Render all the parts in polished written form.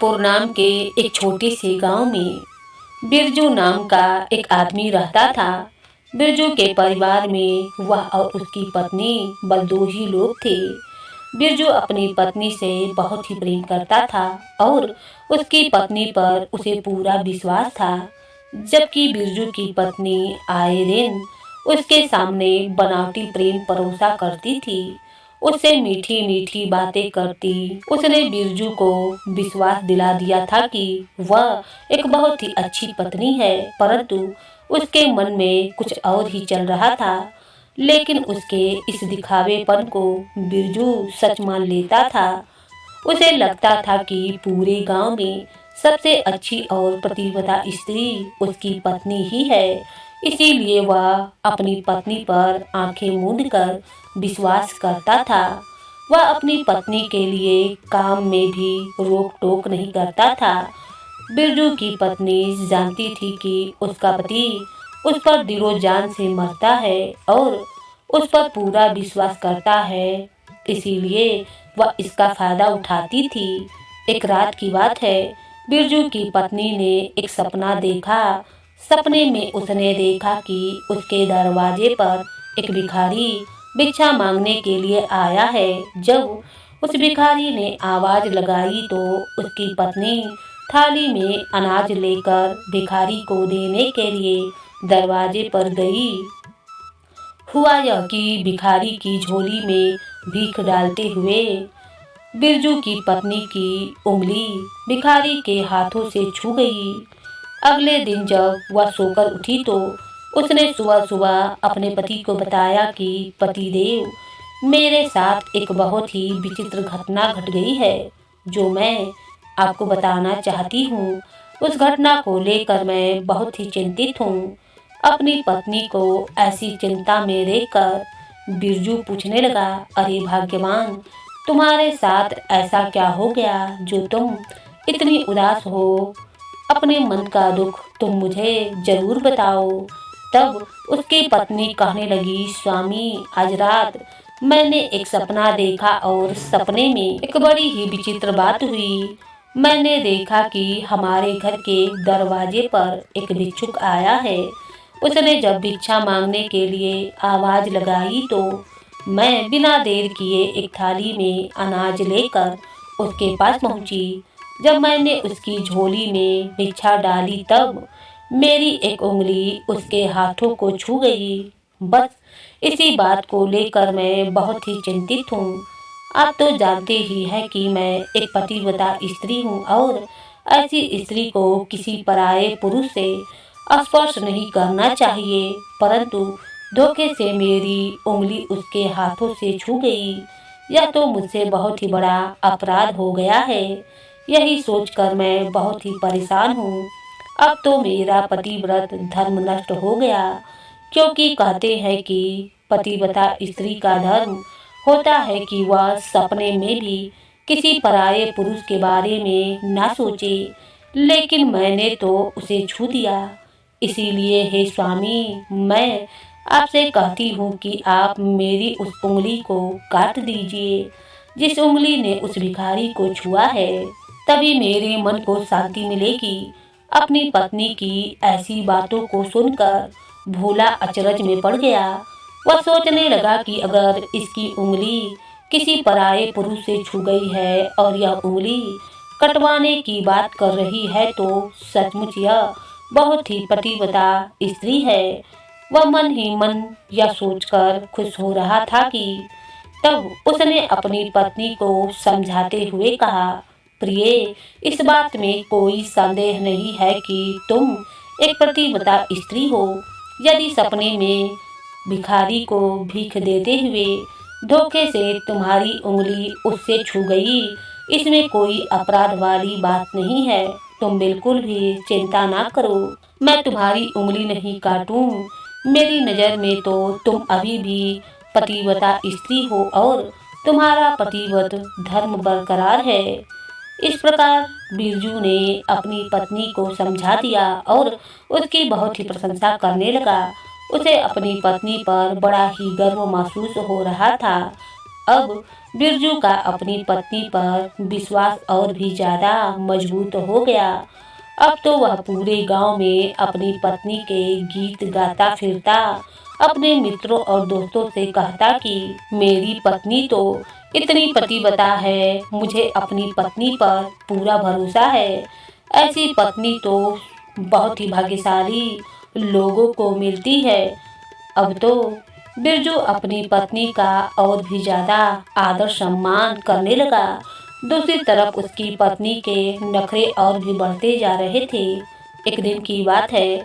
गोरखपुर नाम के एक छोटे से गांव में बिरजू नाम का एक आदमी रहता था। बिरजू के परिवार में वह और उसकी पत्नी बस दो ही लोग थे। बिरजू अपनी पत्नी से बहुत ही प्रेम करता था और उसकी पत्नी पर उसे पूरा विश्वास था। जबकि बिरजू की पत्नी आए दिन उसके सामने बनावटी प्रेम परोसा करती थी, उससे मीठी मीठी बातें करती। उसने बिरजू को विश्वास दिला दिया था कि वह एक बहुत ही अच्छी पत्नी है, परंतु उसके मन में कुछ और ही चल रहा था। लेकिन उसके इस दिखावेपन को बिरजू सच मान लेता था। उसे लगता था कि पूरे गांव में सबसे अच्छी और प्रतिभा स्त्री उसकी पत्नी ही है। इसीलिए वह अपनी पत्नी पर आंखें मूंद कर विश्वास करता था। वह अपनी पत्नी के लिए काम में भी रोक टोक नहीं करता था। बिरजू की पत्नी जानती थी कि उसका पति उस पर दिलो जान से मरता है और उस पर पूरा विश्वास करता है, इसीलिए वह इसका फायदा उठाती थी। एक रात की बात है, बिरजू की पत्नी ने एक सपना देखा। सपने में उसने देखा कि उसके दरवाजे पर एक भिखारी भिक्षा मांगने के लिए आया है। जब उस भिखारी ने आवाज लगाई तो उसकी पत्नी थाली में अनाज लेकर भिखारी को देने के लिए दरवाजे पर गई। हुआ यह कि भिखारी की झोली में भीख डालते हुए बिरजू की पत्नी की उंगली भिखारी के हाथों से छू गई। अगले दिन जब वह सोकर उठी तो उसने सुबह सुबह अपने पति को बताया कि पतिदेव, मेरे साथ एक बहुत ही विचित्र घटना घट गई है, जो मैं आपको बताना चाहती हूँ। उस घटना को लेकर मैं बहुत ही चिंतित हूँ। अपनी पत्नी को ऐसी चिंता में देखकर बिरजू पूछने लगा, अरे भाग्यवान, तुम्हारे साथ ऐसा क्या हो गया जो तुम इतनी उदास हो? अपने मन का दुख तुम मुझे जरूर बताओ। तब उसकी पत्नी कहने लगी, स्वामी, आज रात मैंने एक सपना देखा और सपने में एक बड़ी ही विचित्र बात हुई। मैंने देखा कि हमारे घर के दरवाजे पर एक भिक्षुक आया है। उसने जब भिक्षा मांगने के लिए आवाज लगाई तो मैं बिना देर किए एक थाली में अनाज लेकर उसके पास पहुंची। जब मैंने उसकी झोली में भिक्षा डाली तब मेरी एक उंगली उसके हाथों को छू गई। बस इसी बात को लेकर मैं बहुत ही चिंतित हूँ। आप तो जानते ही हैं कि मैं एक पतिव्रता स्त्री हूँ और ऐसी स्त्री को किसी पराये पुरुष से स्पर्श नहीं करना चाहिए, परंतु धोखे से मेरी उंगली उसके हाथों से छू गई। यह तो मुझसे बहुत ही बड़ा अपराध हो गया है। यही सोचकर मैं बहुत ही परेशान हूँ। अब तो मेरा पतिव्रत धर्म नष्ट हो गया, क्योंकि कहते हैं कि पतिव्रता स्त्री का धर्म होता है कि वह सपने में भी किसी पराये पुरुष के बारे में ना सोचे, लेकिन मैंने तो उसे छू दिया। इसीलिए हे स्वामी, मैं आपसे कहती हूँ कि आप मेरी उस उंगली को काट दीजिए जिस उंगली ने उस भिखारी को छुआ है। तभी मेरे मन को शांति मिलेगी। अपनी पत्नी की ऐसी बातों को सुनकर भोला अचरज में पड़ गया। वह सोचने लगा कि अगर इसकी उंगली किसी पराये पुरुष से छू गई है और यह उंगली कटवाने की बात कर रही है तो सचमुच यह बहुत ही पतिव्रता स्त्री है। वह मन ही मन यह सोचकर खुश हो रहा था कि तब उसने अपनी पत्नी को समझाते हुए कहा, प्रिय, इस बात में कोई संदेह नहीं है कि तुम एक पतिव्रता स्त्री हो। यदि सपने में भिखारी को भीख देते हुए धोखे से तुम्हारी उंगली उससे छू गई, इसमें कोई अपराध वाली बात नहीं है। तुम बिल्कुल भी चिंता ना करो, मैं तुम्हारी उंगली नहीं काटूं। मेरी नज़र में तो तुम अभी भी पतिव्रता स्त्री हो और तुम्हारा पतिव्रत धर्म बरकरार है। इस प्रकार बिरजू ने अपनी पत्नी को समझा दिया और उसकी बहुत ही प्रशंसा करने लगा। उसे अपनी पत्नी पर बड़ा ही गर्व महसूस हो रहा था। अब बिरजू का अपनी पत्नी पर विश्वास और भी ज्यादा मजबूत हो गया। अब तो वह पूरे गांव में अपनी पत्नी के गीत गाता फिरता, अपने मित्रों और दोस्तों से कहता कि मेरी पत्नी तो इतनी पतिव्रता है, मुझे अपनी पत्नी पर पूरा भरोसा है। ऐसी पत्नी तो बहुत ही भाग्यशाली लोगों को मिलती है। अब तो बिरजू अपनी पत्नी का और भी ज्यादा आदर सम्मान करने लगा। दूसरी तरफ उसकी पत्नी के नखरे और भी बढ़ते जा रहे थे। एक दिन की बात है,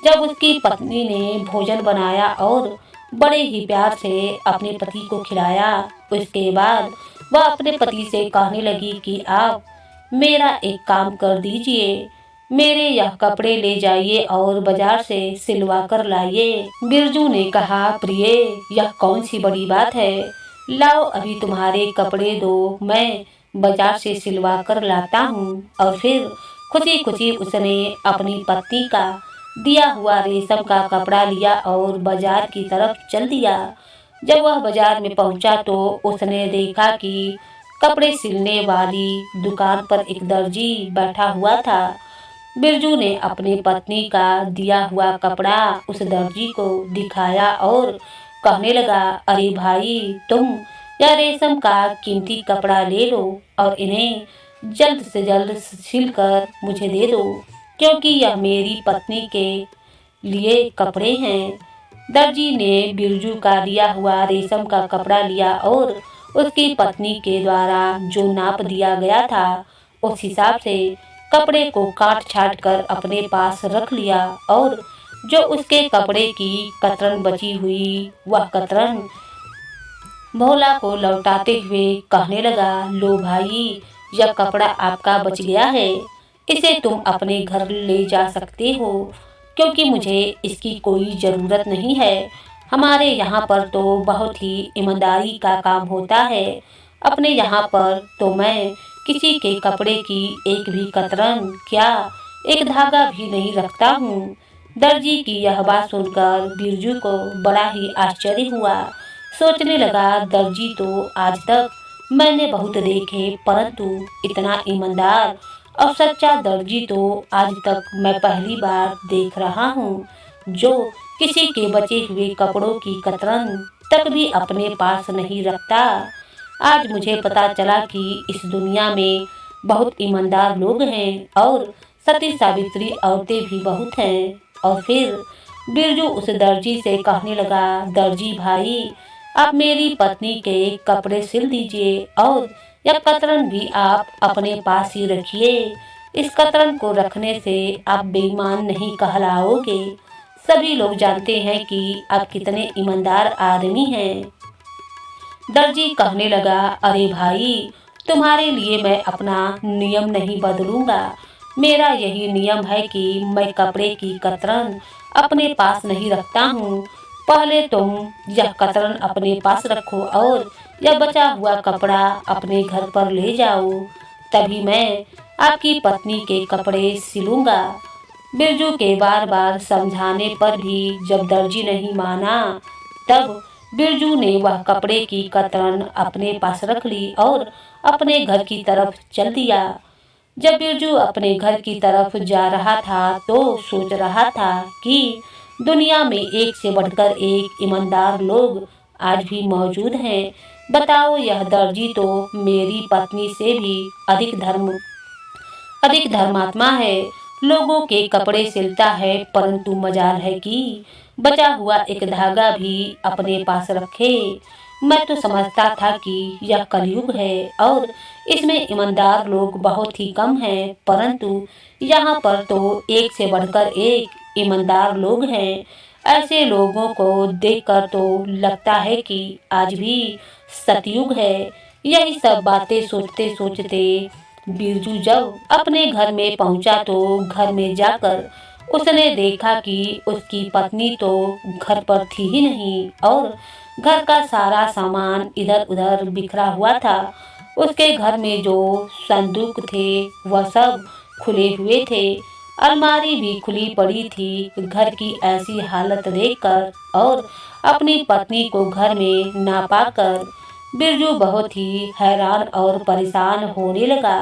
जब उसकी पत्नी ने भोजन बनाया और बड़े ही प्यार से अपने पति को खिलाया। उसके बाद वह अपने पति से कहने लगी कि आप मेरा एक काम कर दीजिए, मेरे यह कपड़े ले जाइए और बाजार से सिलवा कर लाइए। बिरजू ने कहा, प्रिय, यह कौन सी बड़ी बात है, लाओ अभी तुम्हारे कपड़े दो, मैं बाजार से सिलवा कर लाता हूँ। और फिर खुशी खुशी उसने अपनी पत्नी का दिया हुआ रेशम का कपड़ा लिया और बाजार की तरफ चल दिया। जब वह बाजार में पहुंचा तो उसने देखा कि कपड़े सिलने वाली दुकान पर एक दर्जी बैठा हुआ था। बिरजू ने अपनी पत्नी का दिया हुआ कपड़ा उस दर्जी को दिखाया और कहने लगा, अरे भाई, तुम यह रेशम का कीमती कपड़ा ले लो और इन्हें जल्द से जल्द सिलकर मुझे दे दो, क्योंकि यह मेरी पत्नी के लिए कपड़े हैं। दर्जी ने बिरजू का दिया हुआ रेशम का कपड़ा लिया और उसकी पत्नी के द्वारा जो नाप दिया गया था उस हिसाब से कपड़े को काट छाट कर अपने पास रख लिया और जो उसके कपड़े की कतरन बची हुई वह कतरन भोला को लौटाते हुए कहने लगा, लो भाई, यह कपड़ा आपका बच गया है, इसे तुम अपने घर ले जा सकते हो, क्योंकि मुझे इसकी कोई ज़रूरत नहीं है। हमारे यहाँ पर तो बहुत ही ईमानदारी का काम होता है। अपने यहाँ पर तो मैं किसी के कपड़े की एक भी कतरन, क्या एक धागा भी नहीं रखता हूँ। दर्जी की यह बात सुनकर बिरजू को बड़ा ही आश्चर्य हुआ। सोचने लगा, दर्जी तो आज तक मैंने बहुत देखे, परंतु इतना ईमानदार और सच्चा दर्जी तो आज तक मैं पहली बार देख रहा हूँ, जो किसी के बचे हुए कपड़ों की कतरन तक भी अपने पास नहीं रखता। आज मुझे पता चला कि इस दुनिया में बहुत ईमानदार लोग हैं और सती सावित्री औरतें भी बहुत हैं। और फिर बिरजू उस दर्जी से कहने लगा, दर्जी भाई, आप मेरी पत्नी के कपड़े सिल दीजिए और यह कतरन भी आप अपने पास ही रखिए। इस कतरन को रखने से आप बेईमान नहीं कहलाओगे। सभी लोग जानते हैं कि आप कितने ईमानदार आदमी हैं। दर्जी कहने लगा, अरे भाई, तुम्हारे लिए मैं अपना नियम नहीं बदलूंगा। मेरा यही नियम है कि मैं कपड़े की कतरन अपने पास नहीं रखता हूँ। पहले तुम यह कतरन अपने पास रखो और यह बचा हुआ कपड़ा अपने घर पर ले जाओ, तभी मैं आपकी पत्नी के कपड़े सिलूंगा। बिरजू के बार बार समझाने पर भी जब दर्जी नहीं माना, तब बिरजू ने वह कपड़े की कतरन अपने पास रख ली और अपने घर की तरफ चल दिया। जब बिरजू अपने घर की तरफ जा रहा था तो सोच रहा था कि दुनिया में एक से बढ़कर एक ईमानदार लोग आज भी मौजूद हैं। बताओ, यह दर्जी तो मेरी पत्नी से भी अधिक धर्मात्मा है, लोगों के कपड़े सिलता है, परंतु मजाल है कि बचा हुआ एक धागा भी अपने पास रखे। मैं तो समझता था कि यह कलयुग है और इसमें ईमानदार लोग बहुत ही कम हैं, परंतु यहाँ पर तो एक से बढ़कर एक ईमानदार लोग हैं। ऐसे लोगों को देखकर तो लगता है कि आज भी सतयुग है। यही सब बातें सोचते सोचते बिरजू जब अपने घर में पहुंचा तो घर में जाकर उसने देखा कि उसकी पत्नी तो घर पर थी ही नहीं और घर का सारा सामान इधर उधर बिखरा हुआ था। उसके घर में जो संदूक थे वह सब खुले हुए थे, अलमारी भी खुली पड़ी थी। घर की ऐसी हालत देखकर और अपनी पत्नी को घर में ना पाकर बिरजू बहुत ही हैरान और परेशान होने लगा।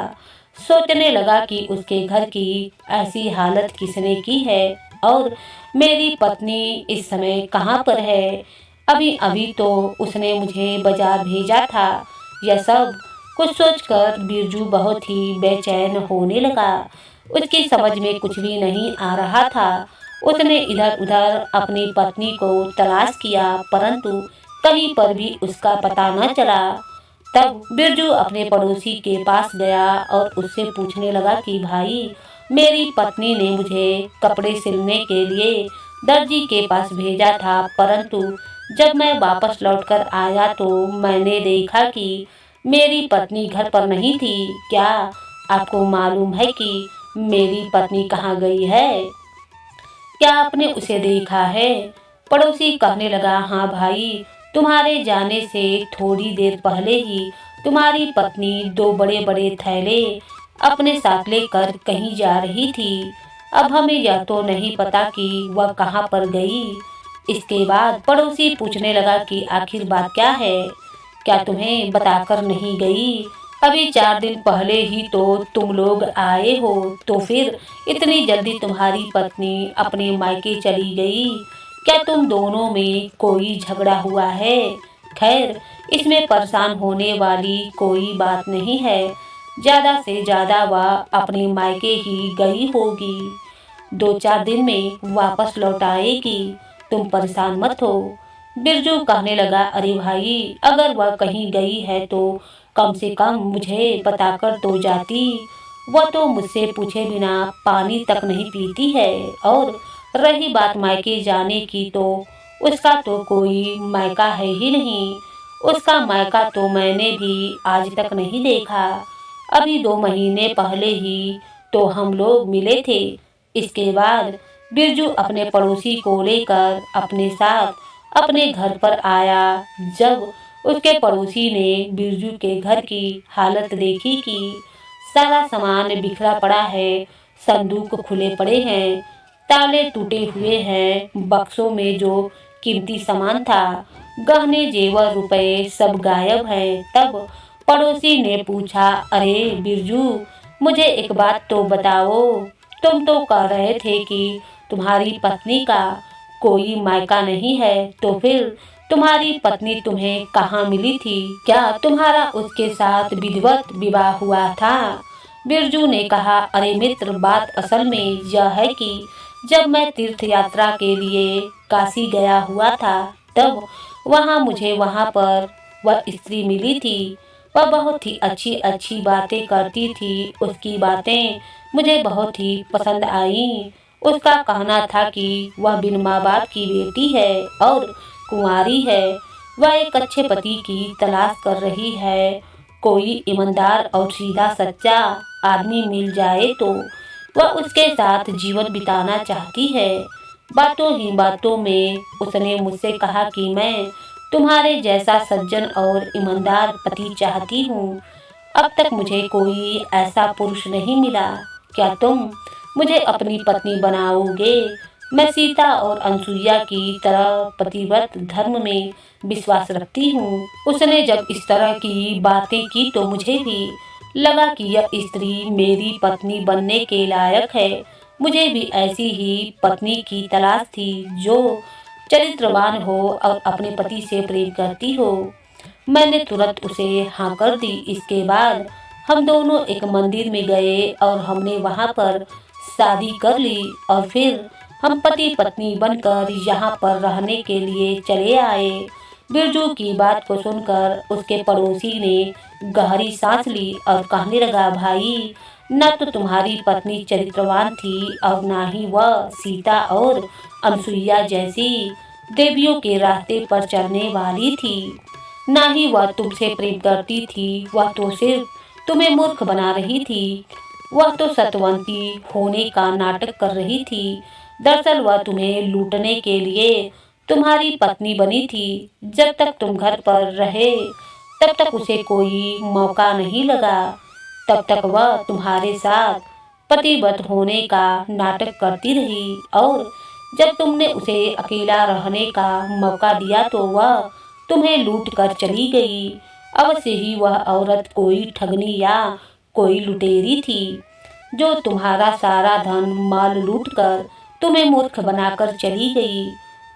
सोचने लगा कि उसके घर की ऐसी हालत किसने की है और मेरी पत्नी इस समय कहाँ पर है। अभी अभी तो उसने मुझे बाजार भेजा था। यह सब कुछ सोचकर बिरजू बहुत ही बेचैन होने लगा। उसकी समझ में कुछ भी नहीं आ रहा था। उसने इधर उधर अपनी पत्नी को तलाश किया, परंतु कहीं पर भी उसका पता न चला। तब बिरजू अपने पड़ोसी के पास गया और उससे पूछने लगा कि भाई, मेरी पत्नी ने मुझे कपड़े सिलने के लिए दर्जी के पास भेजा था, परंतु जब मैं वापस लौटकर आया तो मैंने देखा कि मेरी पत्नी घर पर नहीं थी। क्या आपको मालूम है कि मेरी पत्नी कहाँ गई है? क्या आपने उसे देखा है? पड़ोसी कहने लगा, हाँ भाई, तुम्हारे जाने से थोड़ी देर पहले ही तुम्हारी पत्नी दो बड़े बड़े थैले अपने साथ लेकर कहीं जा रही थी। अब हमें यह तो नहीं पता कि वह कहाँ पर गई। इसके बाद पड़ोसी पूछने लगा कि आखिर बात क्या है? क्या तुम्हें बताकर नहीं गई? अभी 4 दिन पहले ही तो तुम लोग आए हो, तो फिर इतनी जल्दी तुम्हारी पत्नी अपने मायके चली गई। क्या तुम दोनों में कोई झगड़ा हुआ है? खैर, इसमें परेशान होने वाली कोई बात नहीं है। ज्यादा से ज्यादा वह अपने मायके ही गई होगी, 2-4 दिन में वापस लौट आएगी। तुम परेशान मत हो। बिरजू कहने लगा, अरे भाई, अगर वह कहीं गई है तो कम से कम मुझे बताकर तो जाती। वह तो मुझसे पूछे बिना पानी तक नहीं पीती है। और रही बात मायके जाने की, तो उसका तो कोई मायका है ही नहीं। उसका मायका तो मैंने भी आज तक नहीं देखा। अभी 2 महीने पहले ही तो हम लोग मिले थे। इसके बाद बिरजू अपने पड़ोसी को लेकर अपने साथ अपने घर पर आया। जब उसके पड़ोसी ने बिरजू के घर की हालत देखी कि सारा सामान बिखरा पड़ा है, संदूक खुले पड़े हैं, ताले टूटे हुए हैं, बक्सों में जो कीमती सामान था, गहने जेवर रुपए सब गायब हैं, तब पड़ोसी ने पूछा, अरे बिरजू, मुझे एक बात तो बताओ। तुम तो कह रहे थे कि तुम्हारी पत्नी का कोई मायका नहीं है, तो फिर तुम्हारी पत्नी तुम्हें कहाँ मिली थी? क्या तुम्हारा उसके साथ विधिवत विवाह हुआ था? बिरजू ने कहा, अरे मित्र, बात असल में यह है कि जब मैं तीर्थ यात्रा के लिए काशी गया हुआ था, तब मुझे वहाँ पर वह स्त्री मिली थी। वह बहुत ही अच्छी अच्छी बातें करती थी। उसकी बातें मुझे बहुत ही पसंद आईं। उसका कहना था कि वह बिन माँ बाप की बेटी है और कुंवारी है। वह एक अच्छे पति की तलाश कर रही है। कोई ईमानदार और सीधा सच्चा आदमी मिल जाए तो वह उसके साथ जीवन बिताना चाहती है। बातों ही बातों में उसने मुझसे कहा कि मैं तुम्हारे जैसा सज्जन और ईमानदार पति चाहती हूँ। अब तक मुझे कोई ऐसा पुरुष नहीं मिला। क्या तुम मुझे अपनी पत्नी बनाओगे? मैं सीता और अनसुईया की तरह पतिव्रत धर्म में विश्वास रखती हूँ। उसने जब इस तरह की बातें की तो मुझे भी लगा कि यह स्त्री मेरी पत्नी बनने के लायक है। मुझे भी ऐसी ही पत्नी की तलाश थी जो चरित्रवान हो और अपने पति से प्रेम करती हो। मैंने तुरंत उसे हाँ कर दी। इसके बाद हम दोनों एक मंदिर में गए और हमने वहाँ पर शादी कर ली और फिर हम पति पत्नी बनकर यहाँ पर रहने के लिए चले आए। बिरजू की बात को सुनकर उसके पड़ोसी ने गहरी सांस ली और कहने लगा, भाई, न तो तुम्हारी पत्नी चरित्रवान थी और न ही वह सीता और अनसुईया जैसी देवियों के रास्ते पर चलने वाली थी। न ही वह तुमसे प्रेम करती थी। वह तो सिर्फ तुम्हें मूर्ख बना रही थी। वह तो सत्यवती होने का नाटक कर रही थी। दरअसल वह तुम्हें लूटने के लिए तुम्हारी पत्नी बनी थी। जब तक तुम घर पर रहे तब तक उसे कोई मौका नहीं लगा। तब तक वह तुम्हारे साथ पतिव्रत होने का नाटक करती रही और जब तुमने उसे अकेला रहने का मौका दिया तो वह तुम्हें लूट कर चली गई। अवश्य ही वह औरत कोई ठगनी या कोई लुटेरी थी, जो तुम्हारा सारा धन माल लूट कर तुम्हें मूर्ख बनाकर चली गई।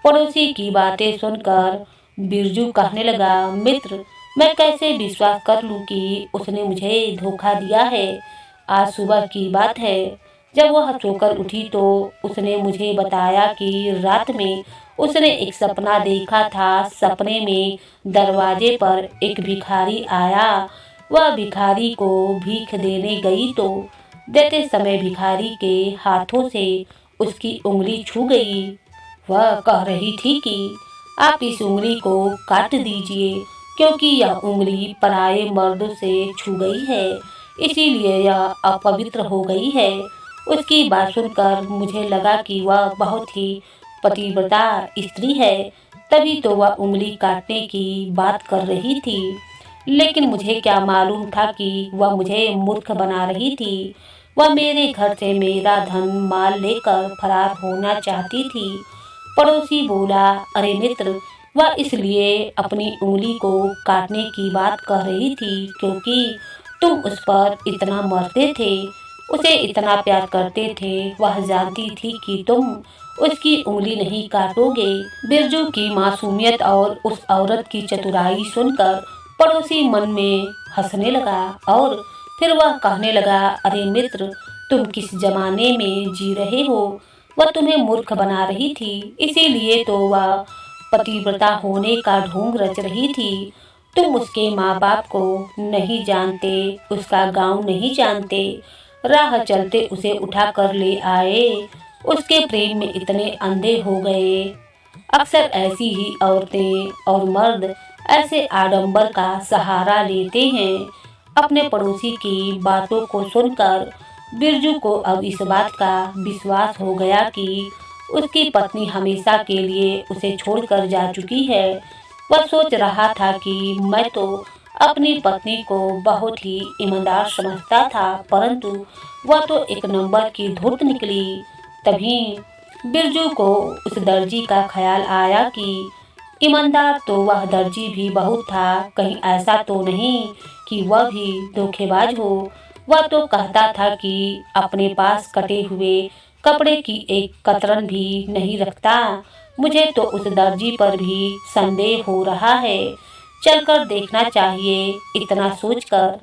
पड़ोसी की बातें सुनकर बिरजू कहने लगा, मित्र, मैं कैसे विश्वास कर लूं कि उसने मुझे धोखा दिया है। आज सुबह की बात है, जब वह सोकर उठी तो उसने मुझे बताया कि रात में उसने एक सपना देखा था। सपने में दरवाजे पर एक भिखारी आया। वह भिखारी को भीख देने गई तो देते समय भिखारी के हाथों से उसकी उंगली छू गई। वह कह रही थी कि आप इस उंगली को काट दीजिए, क्योंकि यह उंगली पराये मर्दों से छू गई है, इसीलिए यह अपवित्र हो गई है। उसकी बात सुनकर मुझे लगा कि वह बहुत ही पतिव्रता स्त्री है, तभी तो वह उंगली काटने की बात कर रही थी। लेकिन मुझे क्या मालूम था कि वह मुझे मूर्ख बना रही थी। वह मेरे घर से मेरा धन माल लेकर फरार होना चाहती थी। पड़ोसी बोला, अरे मित्र, वह इसलिए अपनी उंगली को काटने की बात कह रही थी क्योंकि तुम उस पर इतना मरते थे, उसे इतना प्यार करते थे। वह जानती थी कि तुम उसकी उंगली नहीं काटोगे। बिरजू की मासूमियत और उस औरत की चतुराई सुनकर पड़ोसी मन में हंसने लगा और फिर वह कहने लगा, अरे मित्र, तुम किस जमाने में जी रहे हो। वह तुम्हें मूर्ख बना रही थी, इसीलिए तो वह पतिव्रता होने का ढोंग रच रही थी। तुम उसके माँ बाप को नहीं जानते, उसका गांव नहीं जानते, राह चलते उसे उठा कर ले आए, उसके प्रेम में इतने अंधे हो गए। अक्सर ऐसी ही औरतें और मर्द ऐसे आडंबर का सहारा लेते हैं। अपने पड़ोसी की बातों को सुनकर बिरजू को अब इस बात का विश्वास हो गया कि उसकी पत्नी हमेशा के लिए उसे छोड़कर जा चुकी है। वह सोच रहा था कि मैं तो अपनी पत्नी को बहुत ही ईमानदार समझता था, परंतु वह तो एक नंबर की धूर्त निकली। तभी बिरजू को उस दर्जी का ख्याल आया कि ईमानदार तो वह दर्जी भी बहुत था, कहीं ऐसा तो नहीं कि वह भी धोखेबाज हो। वह तो कहता था कि अपने पास कटे हुए कपड़े की एक कतरन भी नहीं रखता। मुझे तो उस दर्जी पर भी संदेह हो रहा है, चलकर देखना चाहिए। इतना सोचकर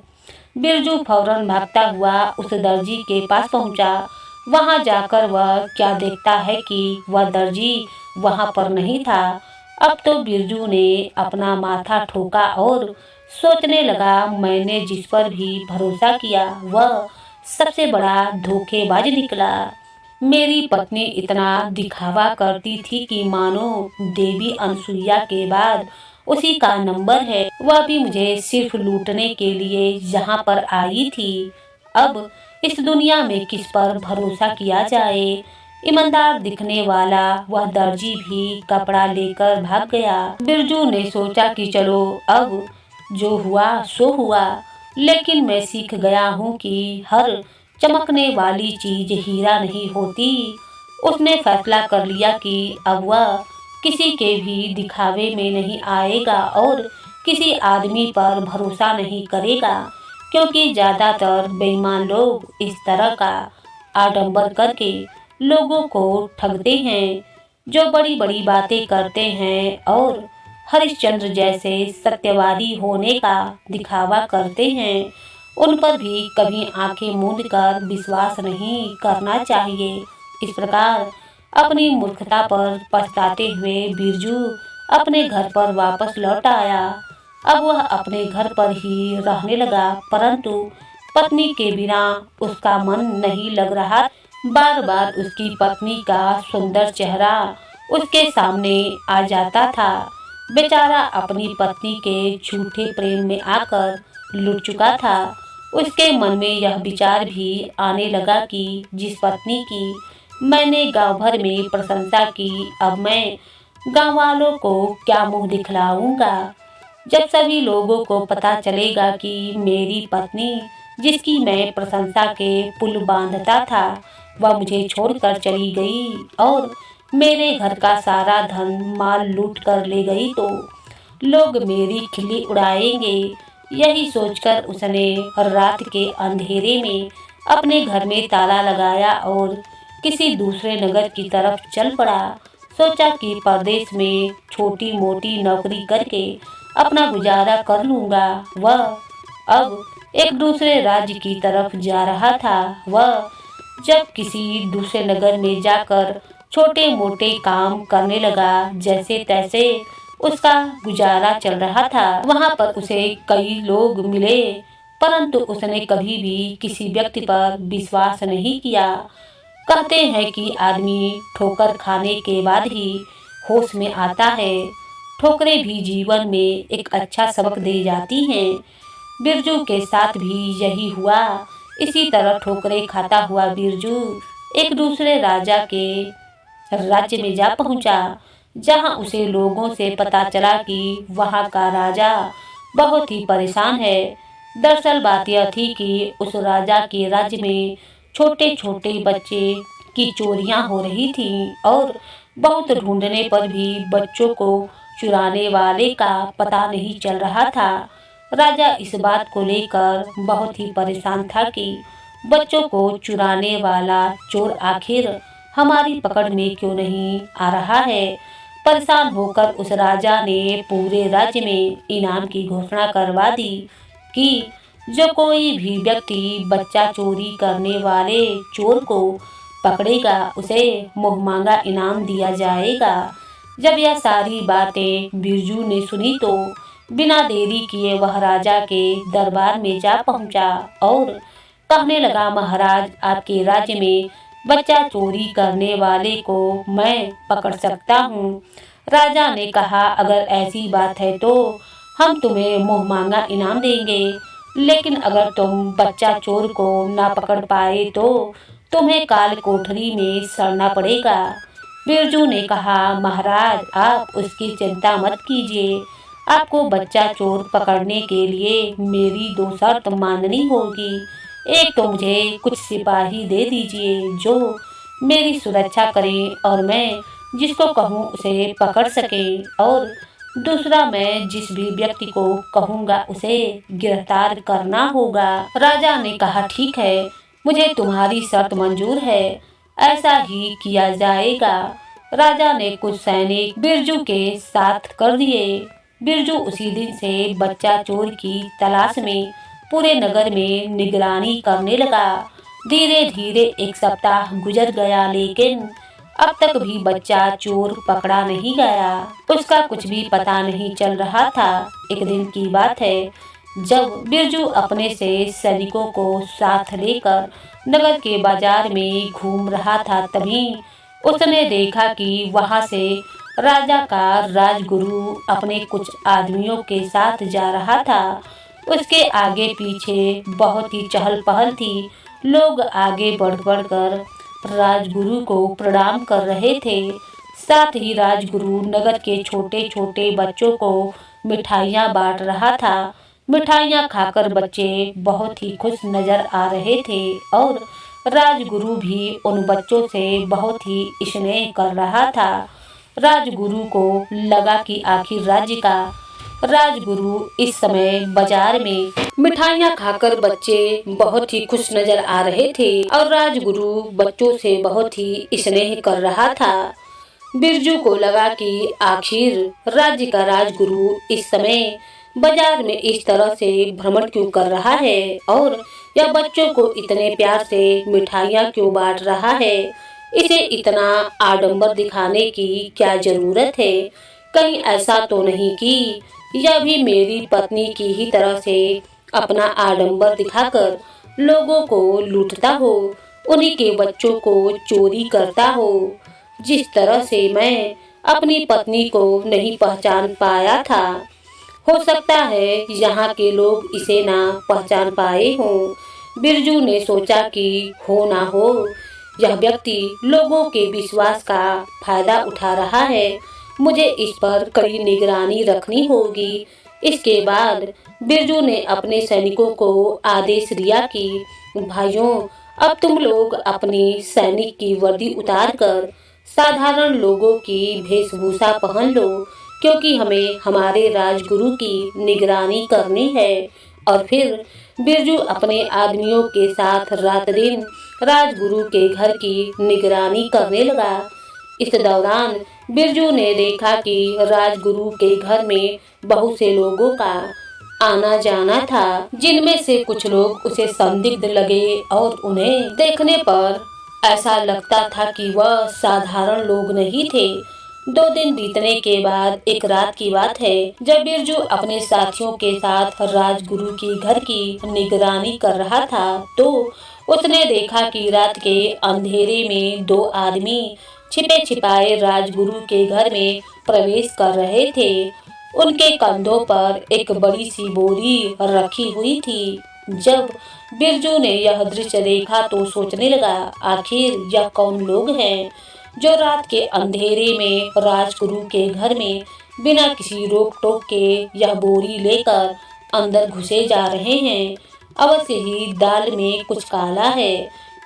बिरजू फौरन भागता हुआ उस दर्जी के पास पहुंचा। वहां जाकर वह क्या देखता है कि वह दर्जी वहां पर नहीं था। अब तो बिरजू ने अपना माथा ठोका और सोचने लगा, मैंने जिस पर भी भरोसा किया वह सबसे बड़ा धोखेबाज निकला। मेरी पत्नी इतना दिखावा करती थी कि मानो देवी अनसुईया के बाद उसी का नंबर है। वह भी मुझे सिर्फ लूटने के लिए यहाँ पर आई थी। अब इस दुनिया में किस पर भरोसा किया जाए। ईमानदार दिखने वाला वह दर्जी भी कपड़ा लेकर भाग गया। बिरजू ने सोचा कि चलो अब जो हुआ सो हुआ, लेकिन मैं सीख गया हूँ कि हर चमकने वाली चीज हीरा नहीं होती। उसने फैसला कर लिया कि अब वह किसी के भी दिखावे में नहीं आएगा और किसी आदमी पर भरोसा नहीं करेगा, क्योंकि ज्यादातर बेईमान लोग इस तरह का आडंबर करके लोगों को ठगते हैं, जो बड़ी बड़ी बातें करते हैं और हरिश्चंद्र जैसे सत्यवादी होने का दिखावा करते हैं। उन पर भी कभी आंखें मूंद कर विश्वास नहीं करना चाहिए। इस प्रकार अपनी मूर्खता पर पछताते हुए बिरजू अपने घर पर वापस लौट आया। अब वह अपने घर पर ही रहने लगा, परंतु पत्नी के बिना उसका मन नहीं लग रहा। बार बार उसकी पत्नी का सुंदर चेहरा उसके सामने आ जाता था। बेचारा अपनी पत्नी के झूठे प्रेम में आकर लुट चुका था। उसके मन में यह विचार भी आने लगा कि जिस पत्नी की मैंने गांव भर में प्रशंसा की, अब मैं गांव वालों को क्या मुंह दिखलाऊंगा। जब सभी लोगों को पता चलेगा कि मेरी पत्नी, जिसकी मैं प्रशंसा के पुल बांधता था, वह मुझे छोड़कर चली गई और मेरे घर का सारा धन माल लूट कर ले गई, तो लोग मेरी खिल्ली उड़ाएंगे। यही सोचकर उसने रात के अंधेरे में अपने घर में ताला लगाया और किसी दूसरे नगर की तरफ चल पड़ा। सोचा कि परदेश में छोटी मोटी नौकरी करके अपना गुजारा कर लूंगा। वह अब एक दूसरे राज्य की तरफ जा रहा था। वह जब किसी दूसरे नगर में जाकर छोटे मोटे काम करने लगा, जैसे तैसे उसका गुजारा चल रहा था। वहां पर उसे कई लोग मिले, परंतु उसने कभी भी किसी व्यक्ति पर विश्वास नहीं किया। कहते हैं कि आदमी ठोकर खाने के बाद ही होश में आता है। ठोकरें भी जीवन में एक अच्छा सबक दे जाती हैं। बिरजू के साथ भी यही हुआ। इसी तरह ठोकरें खाता हुआ बिरजू एक दूसरे राजा के राज्य में जा पहुंचा, जहां उसे लोगों से पता चला कि वहां का राजा बहुत ही परेशान है। दरअसल बात यह थी कि उस राजा के राज्य में छोटे छोटे बच्चे की चोरियां हो रही थीं और बहुत ढूंढने पर भी बच्चों को चुराने वाले का पता नहीं चल रहा था। राजा इस बात को लेकर बहुत ही परेशान था कि बच्चों को चुराने वाला चोर आखिर हमारी पकड़ में क्यों नहीं आ रहा है। परेशान होकर उस राजा ने पूरे राज्य में इनाम की घोषणा करवा दी कि जो कोई भी व्यक्ति बच्चा चोरी करने वाले चोर को पकड़ेगा उसे मुहमांगा इनाम दिया जाएगा। जब यह सारी बातें बिरजू ने सुनी तो बिना देरी किए वह राजा के दरबार में जा पहुंचा और कहने लगा, महाराज, आपके राज्य में बच्चा चोरी करने वाले को मैं पकड़ सकता हूँ। राजा ने कहा, अगर ऐसी बात है तो हम तुम्हें मुहमांगा इनाम देंगे, लेकिन अगर तुम बच्चा चोर को ना पकड़ पाए तो तुम्हें काल कोठरी में सड़ना पड़ेगा। बिरजू ने कहा, महाराज, आप उसकी चिंता मत कीजिए। आपको बच्चा चोर पकड़ने के लिए मेरी 2 शर्त माननी होगी। एक तो मुझे कुछ सिपाही दे दीजिए जो मेरी सुरक्षा करें और मैं जिसको कहूँ उसे पकड़ सके, और दूसरा, मैं जिस भी व्यक्ति को कहूँगा उसे गिरफ्तार करना होगा। राजा ने कहा, ठीक है, मुझे तुम्हारी शर्त मंजूर है, ऐसा ही किया जाएगा। राजा ने कुछ सैनिक बिरजू के साथ कर दिए। बिरजू उसी दिन से बच्चा चोर की तलाश में पूरे नगर में निगरानी करने लगा। धीरे धीरे 1 सप्ताह गुजर गया, लेकिन अब तक भी बच्चा चोर पकड़ा नहीं गया। उसका कुछ भी पता नहीं चल रहा था। एक दिन की बात है, जब बिरजू अपने से सैनिकों को साथ लेकर नगर के बाजार में घूम रहा था, तभी उसने देखा कि वहां से राजा का राजगुरु अपने कुछ आदमियों के साथ जा रहा था। उसके आगे पीछे बहुत ही चहल पहल थी। लोग आगे बढ़ बढ़कर राजगुरु को प्रणाम कर रहे थे। साथ ही राजगुरु नगर के छोटे छोटे बच्चों को मिठाइयाँ बांट रहा था। मिठाइयाँ खाकर बच्चे बहुत ही खुश नजर आ रहे थे और राजगुरु भी उन बच्चों से बहुत ही स्नेह कर रहा था। राजगुरु को लगा कि आखिर राज्य का राजगुरु इस समय बाजार में मिठाइयाँ खाकर बच्चे बहुत ही खुश नजर आ रहे थे और राजगुरु बच्चों से बहुत ही स्नेह कर रहा था। बिरजू को लगा कि आखिर राज्य का राजगुरु इस समय बाजार में इस तरह से भ्रमण क्यों कर रहा है और यह बच्चों को इतने प्यार से मिठाइयाँ क्यों बांट रहा है। इसे इतना आडंबर दिखाने की क्या जरूरत है। कहीं ऐसा तो नहीं कि यह भी मेरी पत्नी की ही तरह से अपना आडंबर दिखाकर लोगों को लूटता हो, उन्हीं के बच्चों को चोरी करता हो। जिस तरह से मैं अपनी पत्नी को नहीं पहचान पाया था, हो सकता है यहाँ के लोग इसे ना पहचान पाए हों। बिरजू ने सोचा कि हो ना हो यह व्यक्ति लोगों के विश्वास का फायदा उठा रहा है, मुझे इस पर कड़ी निगरानी रखनी होगी। इसके बाद बिरजू ने अपने सैनिकों को आदेश दिया कि भाइयों, अब तुम लोग अपनी सैनिक की वर्दी उतारकर साधारण लोगों की वेशभूषा पहन लो। क्योंकि हमें हमारे राजगुरु की निगरानी करनी है। और फिर बिरजू अपने आदमियों के साथ रात दिन राजगुरु के घर की निगरानी करने लगा। इस दौरान बिरजू ने देखा कि राजगुरु के घर में बहुत से लोगों का आना जाना था, जिनमें से कुछ लोग उसे संदिग्ध लगे और उन्हें देखने पर ऐसा लगता था कि वह साधारण लोग नहीं थे। 2 दिन बीतने के बाद एक रात की बात है, जब बिरजू अपने साथियों के साथ राजगुरु की घर की निगरानी कर रहा था, तो उसने देखा कि रात के अंधेरे में 2 आदमी छिपे छिपाए राजगुरु के घर में प्रवेश कर रहे थे। उनके कंधों पर एक बड़ी सी बोरी रखी हुई थी। जब बिरजू ने यह दृश्य देखा तो सोचने लगा, आखिर यह कौन लोग हैं जो रात के अंधेरे में राजगुरु के घर में बिना किसी रोक टोक के यह बोरी लेकर अंदर घुसे जा रहे हैं। अवश्य ही दाल में कुछ काला है।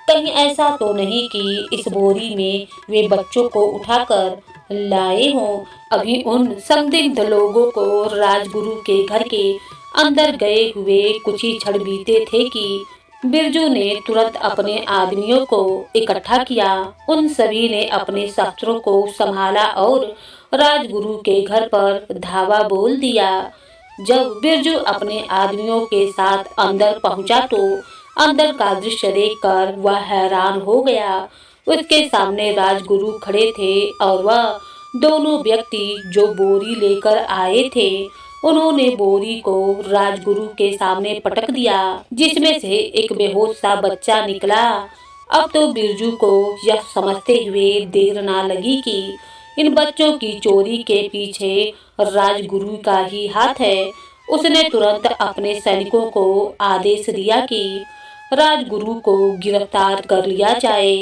कहीं ऐसा तो नहीं कि इस बोरी में वे बच्चों को उठाकर लाए हों। अभी उन संदिग्ध लोगों को राजगुरु के घर के अंदर गए हुए कुछ ही क्षण बीते थे कि बिरजू ने तुरंत अपने आदमियों को इकट्ठा किया। उन सभी ने अपने शस्त्रों को संभाला और राजगुरु के घर पर धावा बोल दिया। जब बिरजू अपने आदमियों के साथ अंदर पहुंचा तो अंदर का दृश्य देखकर वह हैरान हो गया। उसके सामने राजगुरु खड़े थे और वह दोनों व्यक्ति जो बोरी लेकर आए थे, उन्होंने बोरी को राजगुरु के सामने पटक दिया, जिसमें से एक बेहोश सा बच्चा निकला। अब तो बिरजू को यह समझते हुए देर ना लगी कि इन बच्चों की चोरी के पीछे राजगुरु का ही हाथ है। उसने तुरंत अपने सैनिकों को आदेश दिया कि राजगुरु को गिरफ्तार कर लिया जाए।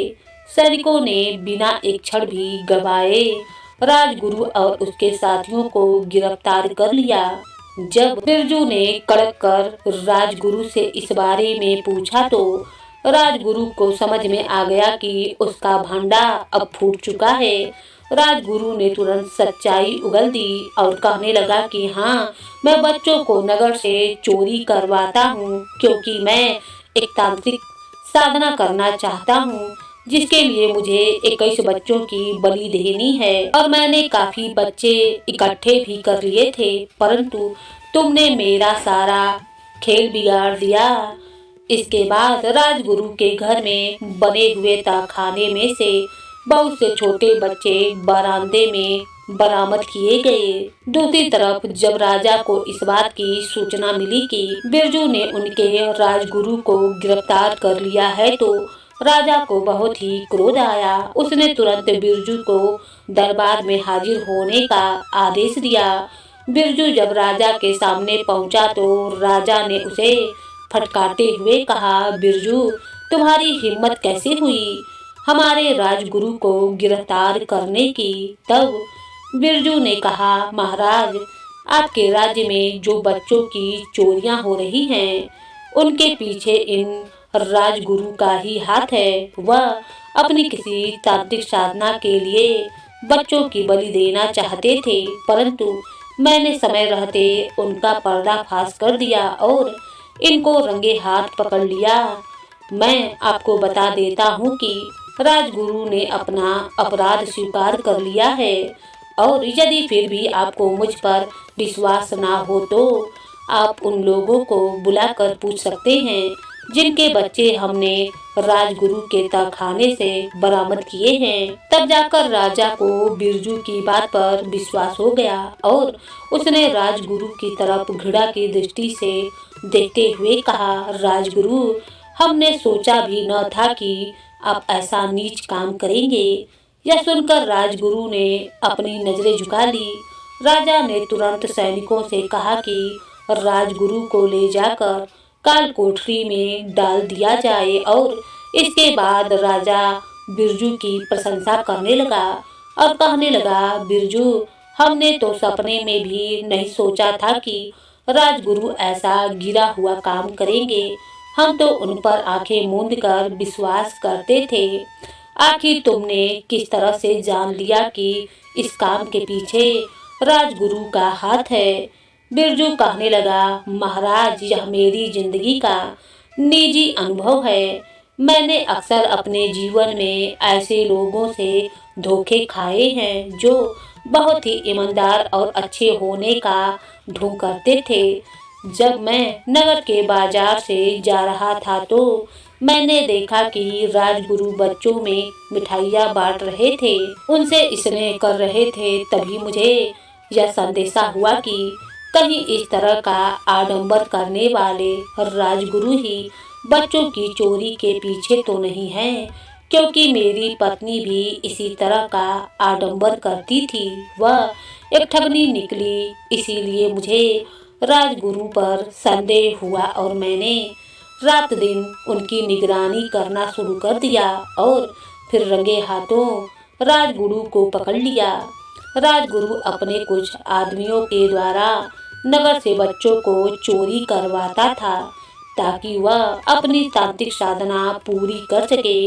सैनिकों ने बिना एक क्षण भी गवाए राजगुरु और उसके साथियों को गिरफ्तार कर लिया। जब बिरजू ने कड़क कर राजगुरु से इस बारे में पूछा तो राजगुरु को समझ में आ गया कि उसका भांडा अब फूट चुका है। राजगुरु ने तुरंत सच्चाई उगल दी और कहने लगा कि हाँ, मैं बच्चों को नगर से चोरी करवाता हूँ, क्योंकि मैं एक तांत्रिक साधना करना चाहता हूँ, जिसके लिए मुझे 21 बच्चों की बलि देनी है। और मैंने काफी बच्चे इकट्ठे भी कर लिए थे, परंतु तुमने मेरा सारा खेल बिगाड़ दिया। इसके बाद राजगुरु के घर में बने हुए तहखाने में से बहुत से छोटे बच्चे बरामदे में बरामद किए गए। दूसरी तरफ जब राजा को इस बात की सूचना मिली कि बिरजू ने उनके राजगुरु को गिरफ्तार कर लिया है तो राजा को बहुत ही क्रोध आया। उसने तुरंत बिरजू को दरबार में हाजिर होने का आदेश दिया। बिरजू जब राजा के सामने पहुंचा तो राजा ने उसे फटकारते हुए कहा, बिरजू, तुम्हारी हिम्मत कैसे हुई हमारे राजगुरु को गिरफ्तार करने की? तब बिरजू ने कहा, महाराज, आपके राज्य में जो बच्चों की चोरियां हो रही हैं, उनके पीछे इन राजगुरु का ही हाथ है। वह अपनी किसी तांत्रिक साधना के लिए बच्चों की बलि देना चाहते थे, परंतु मैंने समय रहते उनका पर्दाफाश कर दिया और इनको रंगे हाथ पकड़ लिया। मैं आपको बता देता हूँ कि राजगुरु ने अपना अपराध स्वीकार कर लिया है, और यदि फिर भी आपको मुझ पर विश्वास ना हो तो आप उन लोगों को बुलाकर पूछ सकते हैं जिनके बच्चे हमने राजगुरु के तहखाने से बरामद किए हैं। तब जाकर राजा को बिरजू की बात पर विश्वास हो गया और उसने राजगुरु की तरफ घृणा की दृष्टि से देखते हुए कहा, राजगुरु, हमने सोचा भी न था कि आप ऐसा नीच काम करेंगे। यह सुनकर राजगुरु ने अपनी नजरें झुका ली। राजा ने तुरंत सैनिकों से कहा कि राजगुरु को ले जाकर काल कोठरी में डाल दिया जाए, और इसके बाद राजा बिरजू की प्रशंसा करने लगा और कहने लगा, बिरजू, हमने तो सपने में भी नहीं सोचा था कि राजगुरु ऐसा गिरा हुआ काम करेंगे। हम तो उन पर आंखें मूंद कर विश्वास करते थे। आखिर तुमने किस तरह से जान लिया कि इस काम के पीछे राजगुरु का हाथ है। बिरजू कहने लगा, महाराज यह मेरी जिंदगी का निजी अनुभव है। मैंने अक्सर अपने जीवन में ऐसे लोगों से धोखे खाए हैं जो बहुत ही ईमानदार और अच्छे होने का ढोंग करते थे। जब मैं नगर के बाजार से जा रहा था तो मैंने देखा कि राजगुरु बच्चों में मिठाइयाँ बांट रहे थे, उनसे स्नेह कर रहे थे। तभी मुझे यह संदेशा हुआ कि कहीं इस तरह का आडंबर करने वाले राजगुरु ही बच्चों की चोरी के पीछे तो नहीं है, क्योंकि मेरी पत्नी भी इसी तरह का आडंबर करती थी। वह एक ठगनी निकली, इसीलिए मुझे राजगुरु पर संदेह हुआ और मैंने रात दिन उनकी निगरानी करना शुरू कर दिया और फिर रंगे हाथों राजगुरु को पकड़ लिया। राजगुरु अपने कुछ आदमियों के द्वारा नगर से बच्चों को चोरी करवाता था ताकि वह अपनी तांत्रिक साधना पूरी कर सके।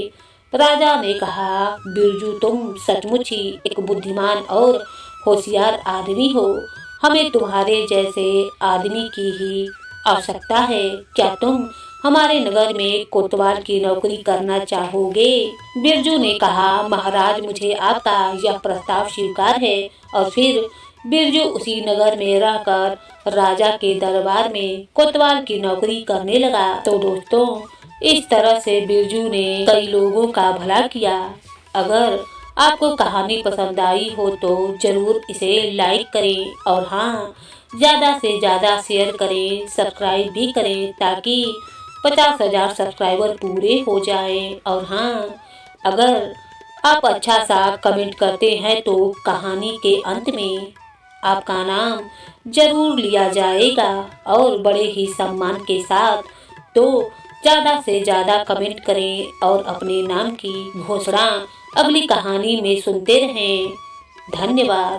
राजा ने कहा, बिरजू तुम सचमुच ही एक बुद्धिमान और होशियार आदमी हो। हमें तुम्हारे जैसे आदमी की ही आवश्यकता है। क्या तुम हमारे नगर में कोतवाल की नौकरी करना चाहोगे? बिरजू ने कहा, महाराज मुझे आपका यह प्रस्ताव स्वीकार है। और फिर बिरजू उसी नगर में रहकर राजा के दरबार में कोतवाल की नौकरी करने लगा। तो दोस्तों, इस तरह से बिरजू ने कई लोगों का भला किया। अगर आपको कहानी पसंद आई हो तो जरूर इसे लाइक करें और हाँ, ज़्यादा से ज़्यादा शेयर करें, सब्सक्राइब भी करें ताकि 50,000 सब्सक्राइबर पूरे हो जाएं। और हाँ, अगर आप अच्छा सा कमेंट करते हैं तो कहानी के अंत में आपका नाम जरूर लिया जाएगा और बड़े ही सम्मान के साथ। तो ज़्यादा से ज़्यादा कमेंट करें और अपने नाम की घोषणा अगली कहानी में सुनते रहें। धन्यवाद।